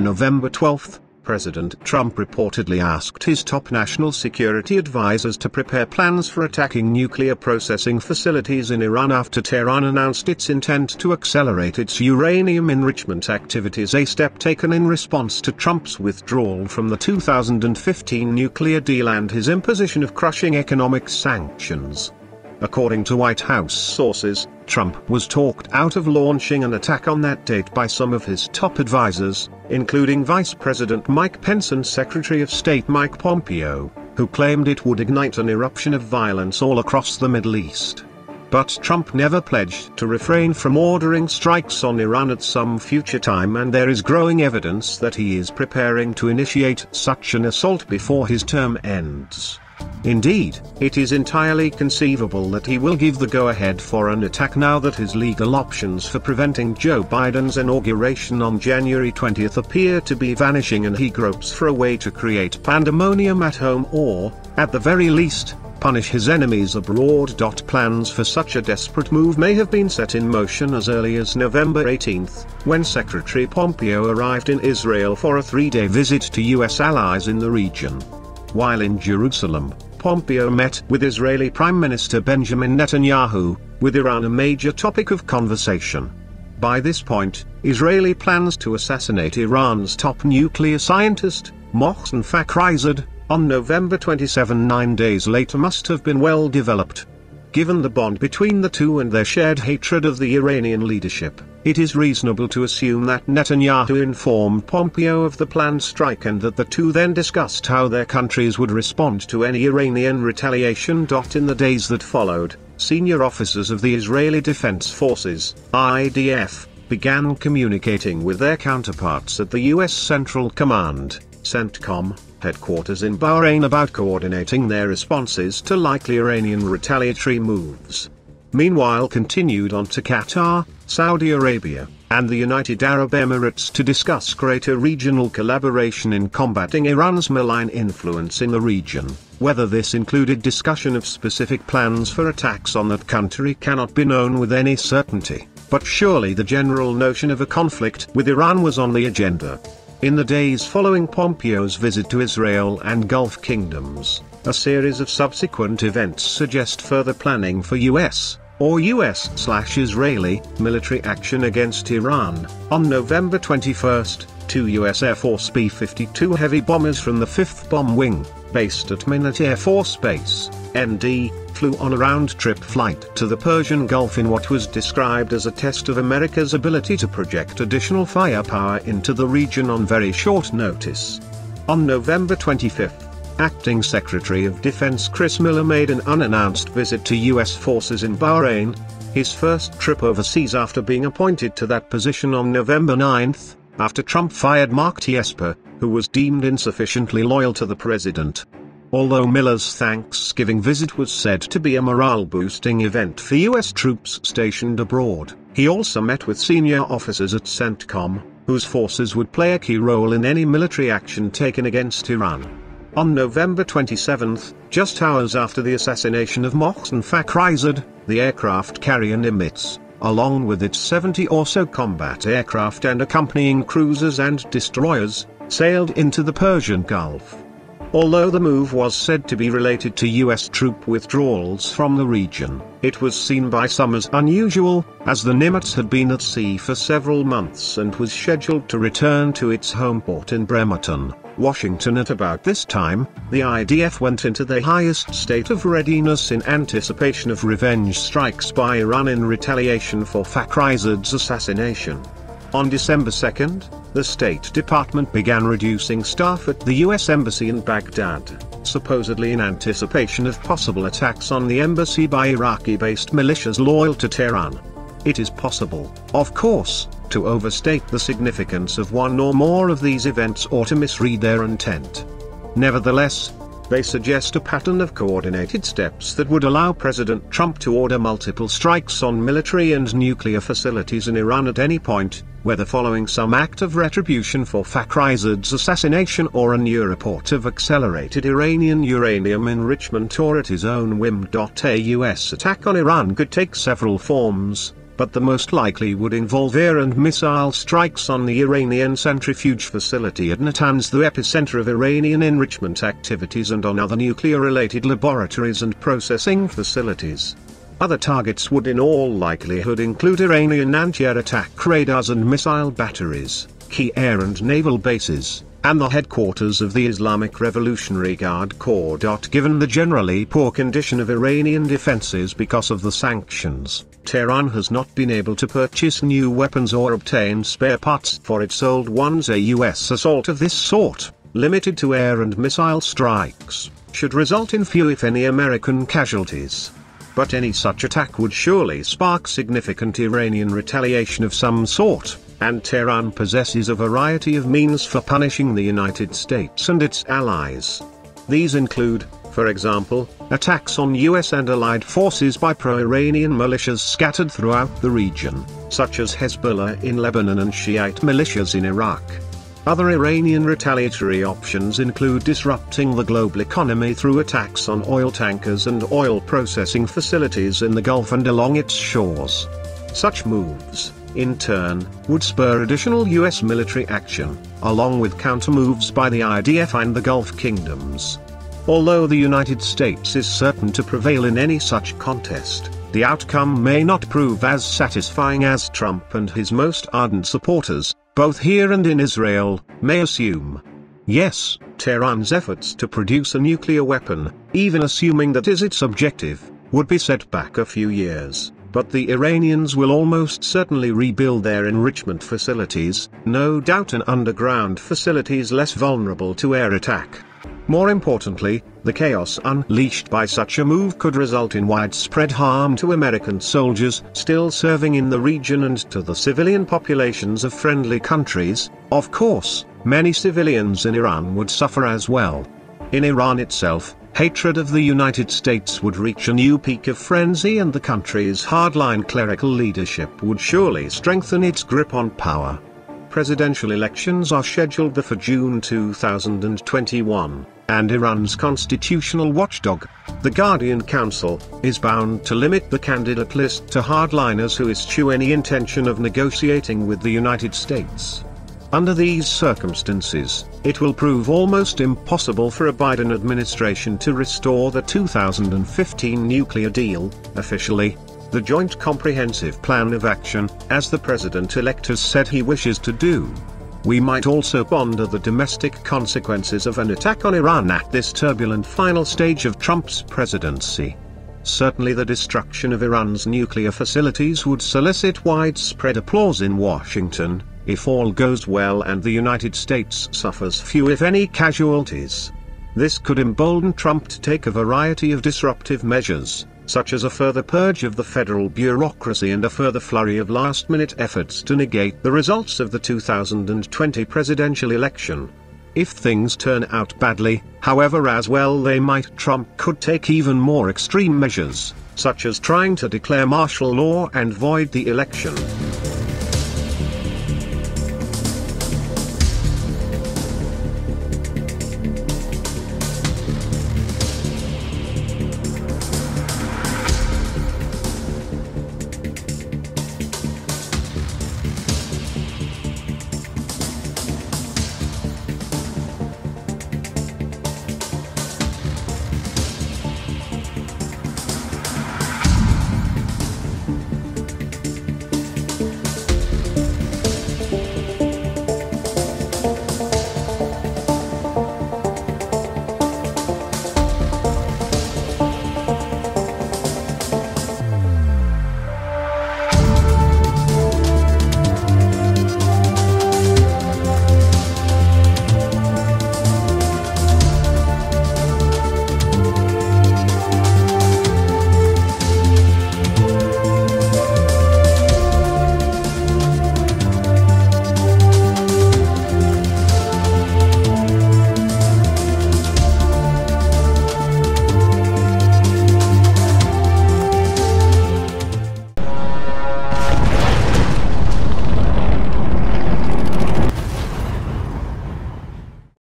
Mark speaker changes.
Speaker 1: November 12, President Trump reportedly asked his top national security advisors to prepare plans for attacking nuclear processing facilities in Iran after Tehran announced its intent to accelerate its uranium enrichment activities, a step taken in response to Trump's withdrawal from the 2015 nuclear deal and his imposition of crushing economic sanctions. According to White House sources, Trump was talked out of launching an attack on that date by some of his top advisors, including Vice President Mike Pence and Secretary of State Mike Pompeo, who claimed it would ignite an eruption of violence all across the Middle East. But Trump never pledged to refrain from ordering strikes on Iran at some future time, and there is growing evidence that he is preparing to initiate such an assault before his term ends. Indeed, it is entirely conceivable that he will give the go-ahead for an attack now that his legal options for preventing Joe Biden's inauguration on January 20 appear to be vanishing, and he gropes for a way to create pandemonium at home or, at the very least, punish his enemies abroad. Plans for such a desperate move may have been set in motion as early as November 18, when Secretary Pompeo arrived in Israel for a 3-day visit to U.S. allies in the region. While in Jerusalem, Pompeo met with Israeli Prime Minister Benjamin Netanyahu, with Iran a major topic of conversation. By this point, Israeli plans to assassinate Iran's top nuclear scientist, Mohsen Fakhrizadeh, on November 27, 9 days later, must have been well developed. Given the bond between the two and their shared hatred of the Iranian leadership, it is reasonable to assume that Netanyahu informed Pompeo of the planned strike and that the two then discussed how their countries would respond to any Iranian retaliation. In the days that followed, senior officers of the Israeli Defense Forces, IDF, began communicating with their counterparts at the U.S. Central Command, CENTCOM, headquarters in Bahrain about coordinating their responses to likely Iranian retaliatory moves. Meanwhile, continued on to Qatar, Saudi Arabia, and the United Arab Emirates to discuss greater regional collaboration in combating Iran's malign influence in the region. Whether this included discussion of specific plans for attacks on that country cannot be known with any certainty, but surely the general notion of a conflict with Iran was on the agenda. In the days following Pompeo's visit to Israel and Gulf kingdoms, a series of subsequent events suggest further planning for U.S. or US/Israeli military action against Iran. On November 21, 2 U.S. Air Force B-52 heavy bombers from the 5th Bomb Wing, based at Minot Air Force Base, ND, flew on a round-trip flight to the Persian Gulf in what was described as a test of America's ability to project additional firepower into the region on very short notice. On November 25, Acting Secretary of Defense Chris Miller made an unannounced visit to U.S. forces in Bahrain, his first trip overseas after being appointed to that position on November 9, after Trump fired Mark T. Esper, who was deemed insufficiently loyal to the president. Although Miller's Thanksgiving visit was said to be a morale-boosting event for U.S. troops stationed abroad, he also met with senior officers at CENTCOM, whose forces would play a key role in any military action taken against Iran. On November 27, just hours after the assassination of Mohsen Fakhrizadeh, the aircraft carrier Nimitz, along with its 70 or so combat aircraft and accompanying cruisers and destroyers, sailed into the Persian Gulf. Although the move was said to be related to U.S. troop withdrawals from the region, it was seen by some as unusual, as the Nimitz had been at sea for several months and was scheduled to return to its home port in Bremerton, Washington. At about this time, the IDF went into the highest state of readiness in anticipation of revenge strikes by Iran in retaliation for Fakhrizadeh's assassination. On December 2, the State Department began reducing staff at the U.S. Embassy in Baghdad, supposedly in anticipation of possible attacks on the embassy by Iraqi-based militias loyal to Tehran. It is possible, of course, to overstate the significance of one or more of these events or to misread their intent. Nevertheless, they suggest a pattern of coordinated steps that would allow President Trump to order multiple strikes on military and nuclear facilities in Iran at any point, whether following some act of retribution for Fakhrizadeh's assassination or a new report of accelerated Iranian uranium enrichment or at his own whim. A U.S. attack on Iran could take several forms, but the most likely would involve air and missile strikes on the Iranian centrifuge facility at Natanz, the epicenter of Iranian enrichment activities, and on other nuclear-related laboratories and processing facilities. Other targets would in all likelihood include Iranian anti-air attack radars and missile batteries, key air and naval bases, and the headquarters of the Islamic Revolutionary Guard Corps. Given the generally poor condition of Iranian defenses because of the sanctions, Tehran has not been able to purchase new weapons or obtain spare parts for its old ones. A US assault of this sort, limited to air and missile strikes, should result in few if any American casualties. But any such attack would surely spark significant Iranian retaliation of some sort, and Tehran possesses a variety of means for punishing the United States and its allies. These include, for example, attacks on US and allied forces by pro-Iranian militias scattered throughout the region, such as Hezbollah in Lebanon and Shiite militias in Iraq. Other Iranian retaliatory options include disrupting the global economy through attacks on oil tankers and oil processing facilities in the Gulf and along its shores. Such moves, in turn, would spur additional US military action, along with countermoves by the IDF and the Gulf kingdoms. Although the United States is certain to prevail in any such contest, the outcome may not prove as satisfying as Trump and his most ardent supporters, both here and in Israel, may assume. Yes, Tehran's efforts to produce a nuclear weapon, even assuming that is its objective, would be set back a few years, but the Iranians will almost certainly rebuild their enrichment facilities, no doubt an underground facilities less vulnerable to air attack. More importantly, the chaos unleashed by such a move could result in widespread harm to American soldiers still serving in the region and to the civilian populations of friendly countries. Of course, many civilians in Iran would suffer as well. In Iran itself, hatred of the United States would reach a new peak of frenzy, and the country's hardline clerical leadership would surely strengthen its grip on power. Presidential elections are scheduled for June 2021, and Iran's constitutional watchdog, the Guardian Council, is bound to limit the candidate list to hardliners who eschew any intention of negotiating with the United States. Under these circumstances, it will prove almost impossible for a Biden administration to restore the 2015 nuclear deal, officially, the Joint Comprehensive Plan of Action, as the president-elect has said he wishes to do. We might also ponder the domestic consequences of an attack on Iran at this turbulent final stage of Trump's presidency. Certainly the destruction of Iran's nuclear facilities would solicit widespread applause in Washington, if all goes well and the United States suffers few if any casualties. This could embolden Trump to take a variety of disruptive measures, such as a further purge of the federal bureaucracy and a further flurry of last-minute efforts to negate the results of the 2020 presidential election. If things turn out badly, however, as well they might, Trump could take even more extreme measures, such as trying to declare martial law and void the election.